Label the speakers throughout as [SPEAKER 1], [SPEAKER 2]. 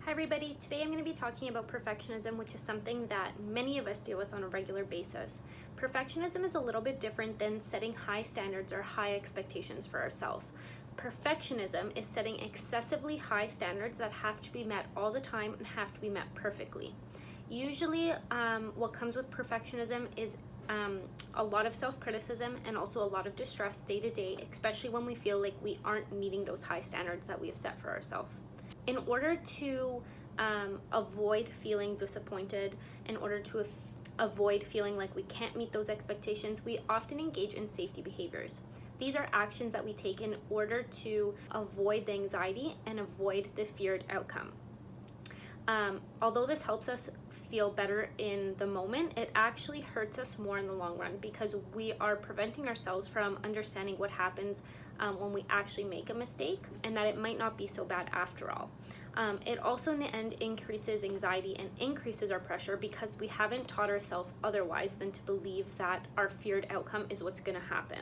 [SPEAKER 1] Hi everybody, today I'm going to be talking about perfectionism, which is something that many of us deal with on a regular basis. Perfectionism is a little bit different than setting high standards or high expectations for ourselves. Perfectionism is setting excessively high standards that have to be met all the time and have to be met perfectly. Usually what comes with perfectionism is a lot of self-criticism and also a lot of distress day to day, especially when we feel like we aren't meeting those high standards that we have set for ourselves. In order to avoid feeling disappointed, in order to avoid feeling like we can't meet those expectations, we often engage in safety behaviors. These are actions that we take in order to avoid the anxiety and avoid the feared outcome. Although this helps us feel better in the moment, it actually hurts us more in the long run because we are preventing ourselves from understanding what happens when we actually make a mistake and that it might not be so bad after all. It also in the end increases anxiety and increases our pressure because we haven't taught ourselves otherwise than to believe that our feared outcome is what's going to happen.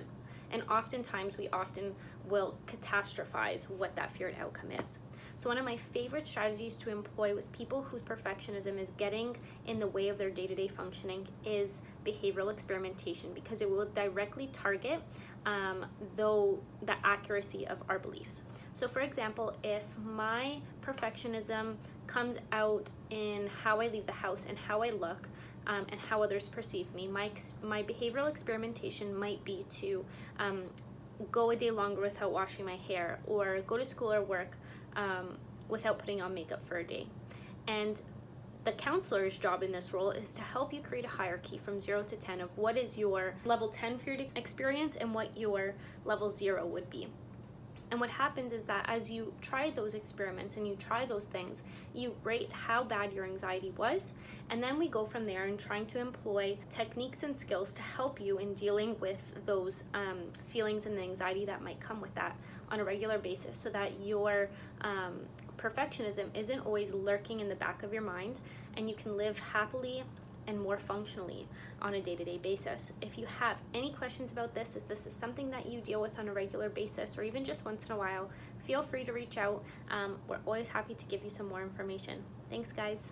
[SPEAKER 1] And oftentimes we often will catastrophize what that feared outcome is. So one of my favorite strategies to employ with people whose perfectionism is getting in the way of their day-to-day functioning is behavioral experimentation, because it will directly target the accuracy of our beliefs. So for example, if my perfectionism comes out in how I leave the house and how I look, and how others perceive me, my behavioral experimentation might be to go a day longer without washing my hair, or go to school or work without putting on makeup for a day. And the counselor's job in this role is to help you create a hierarchy from 0 to 10 of what is your level 10 feared experience and what your level 0 would be. And what happens is that as you try those experiments and you try those things, you rate how bad your anxiety was, and then we go from there and trying to employ techniques and skills to help you in dealing with those feelings and the anxiety that might come with that on a regular basis, so that your perfectionism isn't always lurking in the back of your mind and you can live happily and more functionally on a day-to-day basis. If you have any questions about this, if this is something that you deal with on a regular basis or even just once in a while, feel free to reach out. We're always happy to give you some more information. Thanks, guys.